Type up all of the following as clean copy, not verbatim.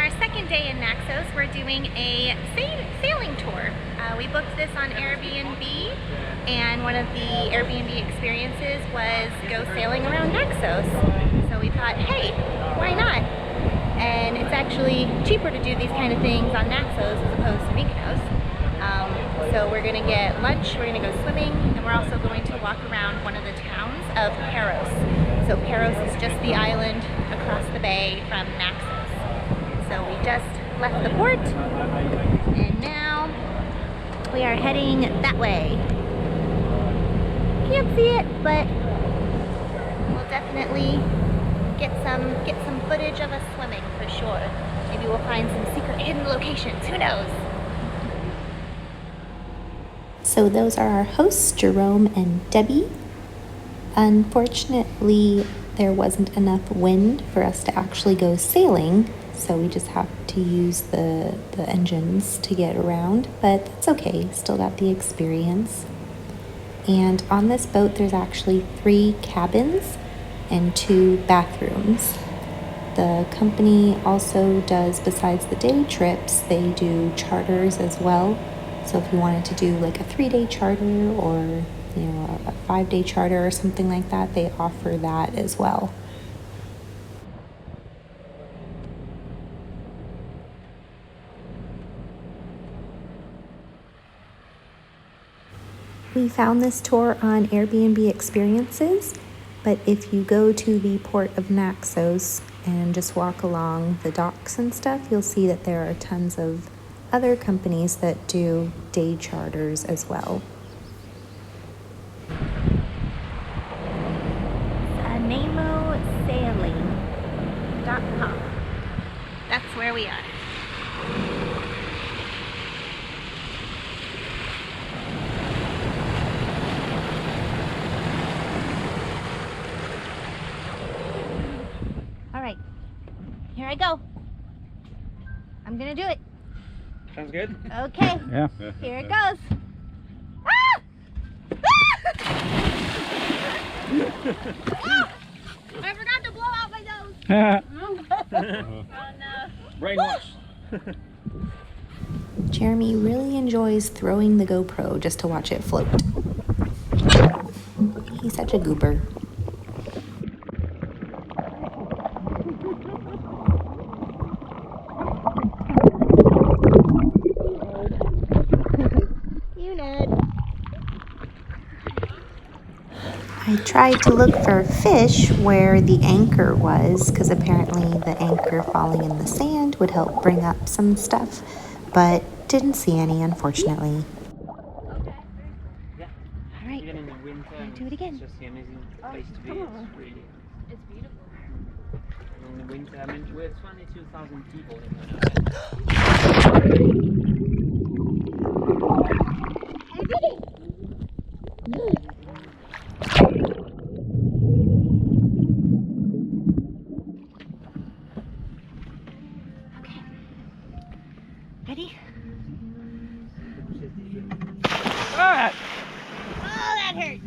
our second day in Naxos, we're doing a sailing tour. We booked this on Airbnb, and one of the Airbnb experiences was go sailing around Naxos. So we thought, hey, why not? And it's actually cheaper to do these kind of things on Naxos as opposed to Mykonos. So we're gonna get lunch, we're gonna go swimming, and we're also going to walk around one of the towns of Paros. So Paros is just the island across the bay from Naxos. So we just left the port, and now we are heading that way. Can't see it, but we'll definitely get some footage of us swimming for sure. Maybe we'll find some secret hidden locations, who knows? So those are our hosts, Jerome and Debbie. Unfortunately, there wasn't enough wind for us to actually go sailing, so we just have to use the engines to get around, but that's okay, still got the experience. And on this boat, there's actually 3 cabins and 2 bathrooms. The company also does, besides the day trips, they do charters as well. So if you wanted to do like a 3-day charter or a 5-day charter or something like that, they offer that as well. We found this tour on Airbnb Experiences, but if you go to the port of Naxos and just walk along the docks and stuff, you'll see that there are tons of other companies that do day charters as well. XanemoSailing.com. That's where we are. All right, here I go. I'm gonna do it. Sounds good. Okay. Yeah. Here it goes. Ah! Ah! I forgot to blow out my nose. Oh no. Brainwash. Jeremy really enjoys throwing the GoPro just to watch it float. He's such a goober. I tried to look for fish where the anchor was, because apparently the anchor falling in the sand would help bring up some stuff, but didn't see any, unfortunately. Okay. Yeah. All right. Even in the winter, I'll do it again. It's just the amazing place to be. It's really. It's beautiful. In the winter, I mean, we're 22,000 people in there. Ready? Ah! Oh, that hurt.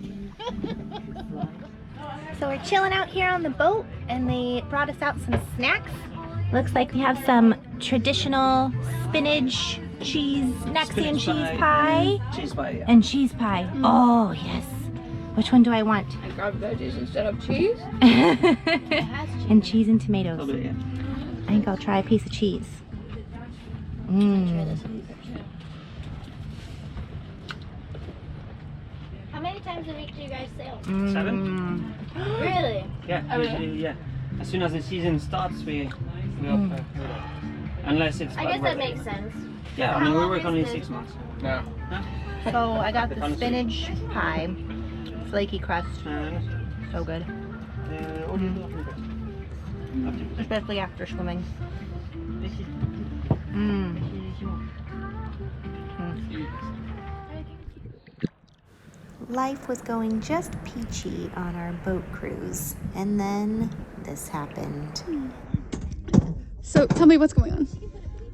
So we're chilling out here on the boat, and they brought us out some snacks. Looks like we have some traditional spinach, cheese, Naxian cheese pie. Cheese pie, yeah. And cheese pie. Oh, yes. Which one do I want? I grab veggies instead of cheese. And cheese and tomatoes. A little bit, yeah. I think I'll try a piece of cheese. Mmm. How many times a week do you guys sail? 7? Really? Yeah, usually, yeah. As soon as the season starts, we go up. Unless it's I bad guess that weather. makes sense. Yeah, I mean, we work only 6 months. No. So I got the spinach pie, flaky crust, so good, especially after swimming. Life was going just peachy on our boat cruise, and then this happened. So tell me what's going on.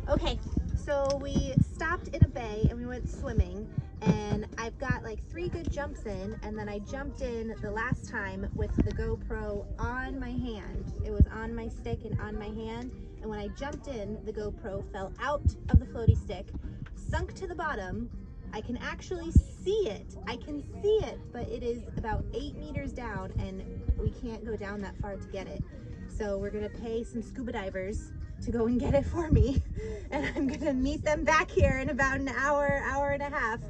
Okay, so we stopped in a bay and we went swimming, and I've got like 3 good jumps in, and then I jumped in the last time with the GoPro on my hand. It was on my stick and on my hand, and when I jumped in, the GoPro fell out of the floaty stick, sunk to the bottom. I can actually see it. I can see it, but it is about 8 meters down, and we can't go down that far to get it. So we're gonna pay some scuba divers to go and get it for me, and I'm gonna meet them back here in about an hour, hour and a half,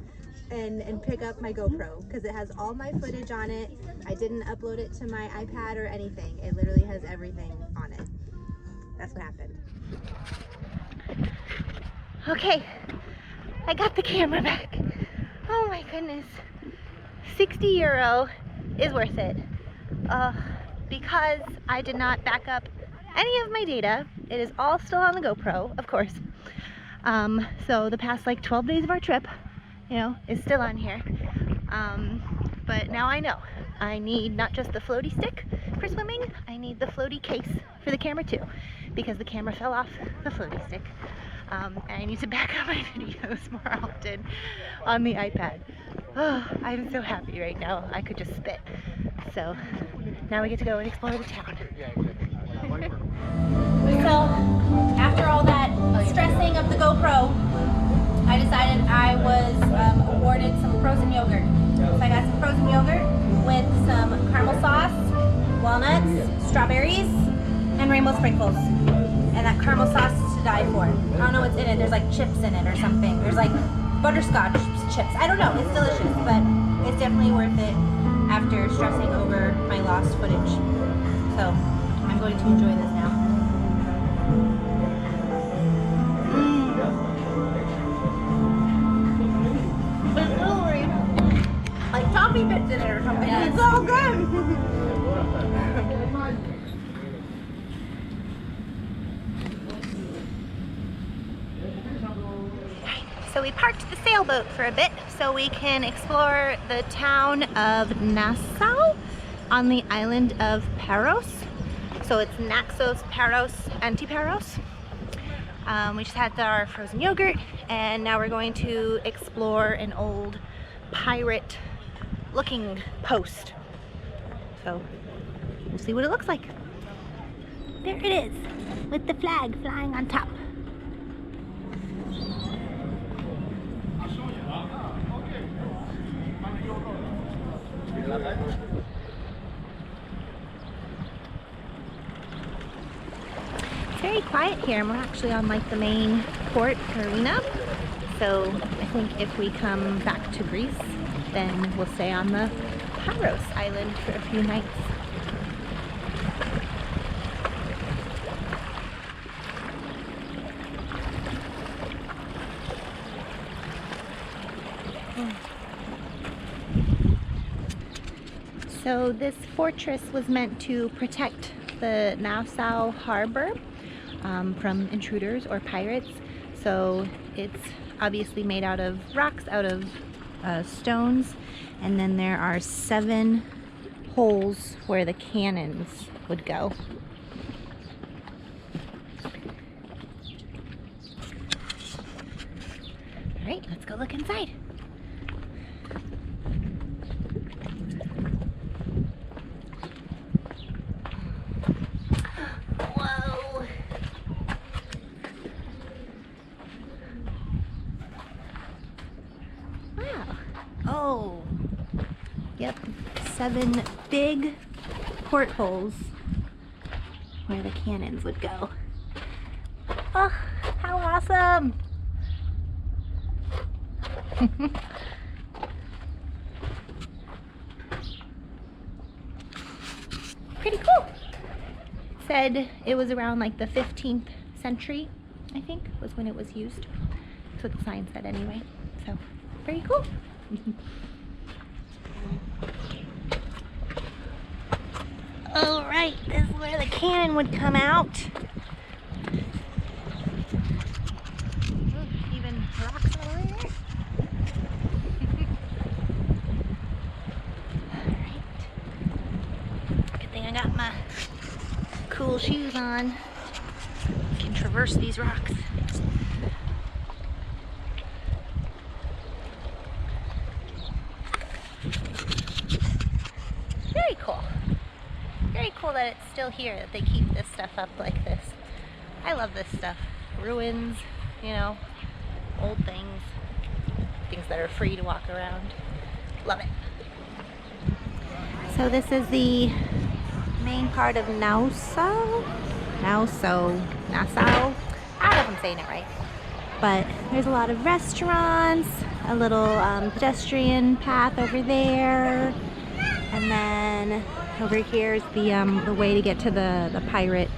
and pick up my GoPro, because it has all my footage on it. I didn't upload it to my iPad or anything. It literally has everything on it. That's what happened. Okay, I got the camera back. Oh my goodness. 60 euro is worth it. Because I did not back up any of my data. It is all still on the GoPro, of course. So the past like 12 days of our trip, you know, is still on here. But now I know I need not just the floaty stick for swimming, I need the floaty case for the camera too, because the camera fell off the floaty stick. And I need to back up my videos more often on the iPad. Oh, I'm so happy right now. I could just spit. So now we get to go and explore the town. So after all that stressing of the GoPro, I decided I was awarded some frozen yogurt. So I got some frozen yogurt with some caramel sauce, walnuts, strawberries, and rainbow sprinkles. And that caramel sauce is to die for. I don't know what's in it. There's like chips in it or something. There's like butterscotch chips. I don't know. It's delicious, but it's definitely worth it after stressing over my lost footage. So I'm going to enjoy this now. It's literally like toffee bits in it or something. Yes. It's so good. So we parked the sailboat for a bit so we can explore the town of Naoussa on the island of Paros. So it's Naxos, Paros, Antiparos. We just had our frozen yogurt, and now we're going to explore an old pirate looking post. So we'll see what it looks like. There it is, with the flag flying on top. It's very quiet here, and we're actually on like the main port arena. So I think if we come back to Greece, then we'll stay on the Paros island for a few nights. So this fortress was meant to protect the Naoussa harbor from intruders or pirates. So it's obviously made out of rocks, out of stones, and then there are 7 holes where the cannons would go. All right, let's go look inside. Oh, yep, 7 big portholes where the cannons would go. Oh, how awesome! Pretty cool. It said it was around like the 15th century, I think, was when it was used. That's what the sign said anyway. So, very cool. All right, this is where the cannon would come out. Ooh, even rocks over there. All right. Good thing I got my cool shoes on. I can traverse these rocks. Very cool. Very cool that it's still here, that they keep this stuff up like this. I love this stuff. Ruins, you know, old things, things that are free to walk around. Love it. So this is the main part of Naoussa. Naoussa. I don't know if I'm saying it right. But there's a lot of restaurants, a little pedestrian path over there, and then over here is the way to get to the pirate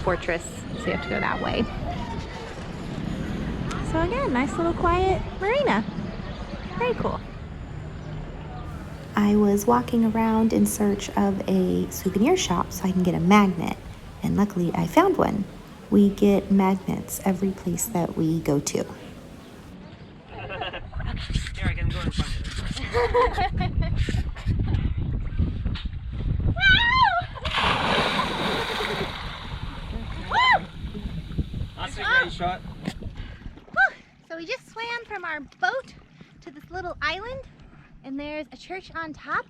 fortress. So you have to go that way. So again, nice little quiet marina. Very cool. I was walking around in search of a souvenir shop so I can get a magnet, and luckily I found one. We get magnets every place that we go to. Here, I can go and find it. That's a great shot. So we just swam from our boat to this little island, and there's a church on top.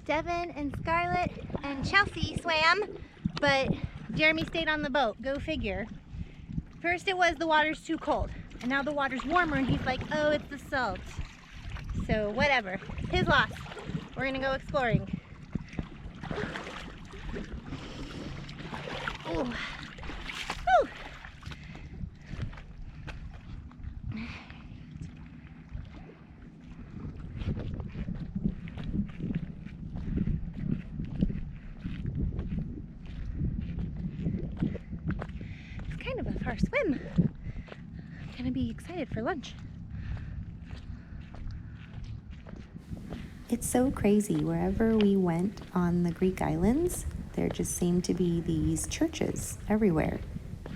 Devin and Scarlett and Chelsea swam, but Jeremy stayed on the boat. Go figure. First it was the water's too cold, and now the water's warmer, and he's like, oh, it's the salt. So whatever, his loss. We're gonna go exploring. Ooh. Woo. Kind of a far swim. I'm gonna be excited for lunch. It's so crazy. Wherever we went on the Greek islands, there just seemed to be these churches everywhere.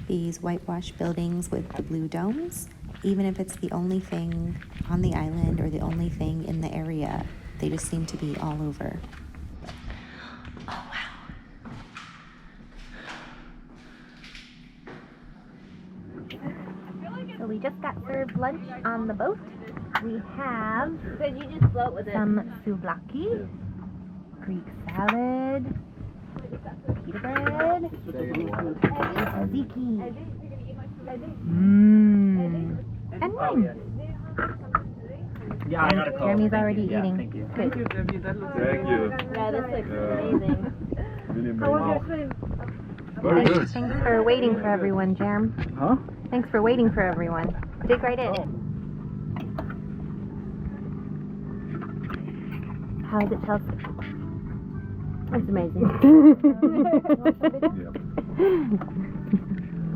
These whitewashed buildings with the blue domes. Even if it's the only thing on the island or the only thing in the area, they just seem to be all over. Oh, wow. So we just got served lunch on the boat. We have Could you just float with it? some souvlaki, Greek salad, pita bread, tzatziki, and wine. Yeah, I got a call. Jeremy's already Yeah, eating. thank you. Good. Thank you. Yeah, this looks amazing. Really Very good. Thanks for waiting for everyone, Jerem. Huh? Thanks for waiting for everyone. Dig right in. How is it, Chelsea? It's amazing.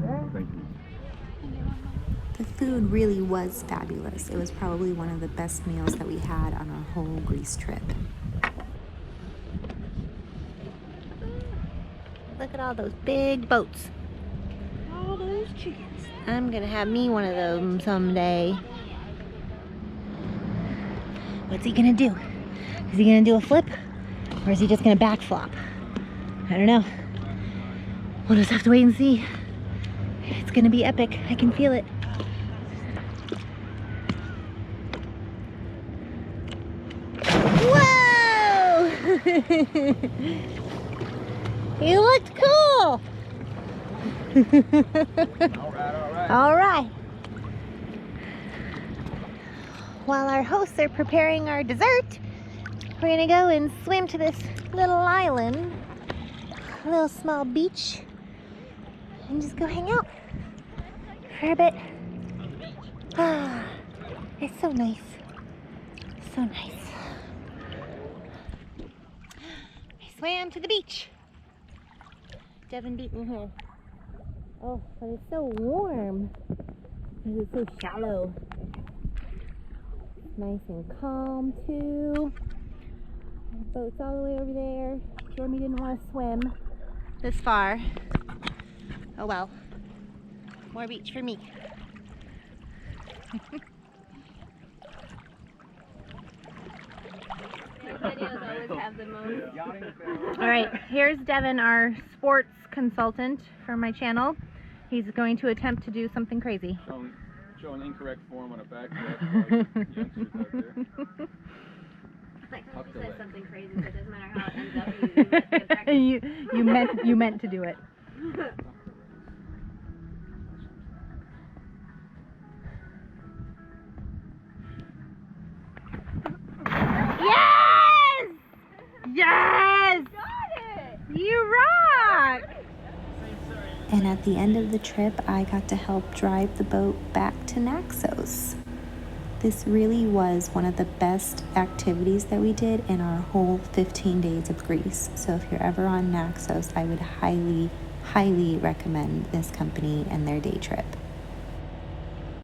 Yeah. Thank you. The food really was fabulous. It was probably one of the best meals that we had on our whole Greece trip. Look at all those big boats. All those chickens. I'm gonna have me one of them someday. What's he gonna do? Is he gonna do a flip? Or is he just gonna backflop? I don't know. We'll just have to wait and see. It's gonna be epic. I can feel it. Whoa! You looked cool! All right. While our hosts are preparing our dessert, we're gonna go and swim to this little island, a little small beach, and just go hang out for a bit. Ah, it's so nice. So nice. I swam to the beach. Devin beat me here. Oh, but it's so warm. And it's so shallow. Nice and calm too. The boat's all the way over there. Jeremy didn't want to swim this far. Oh well. More beach for me. All right, here's Devin, our sports consultant for my channel. He's going to attempt to do something crazy. Showing incorrect form on a back. Like when she says something crazy, so it doesn't matter how it ends up, you get back. you meant to do it. Yes! Yes! You rock! And at the end of the trip, I got to help drive the boat back to Naxos. This really was one of the best activities that we did in our whole 15 days of Greece. So if you're ever on Naxos, I would highly, highly recommend this company and their day trip.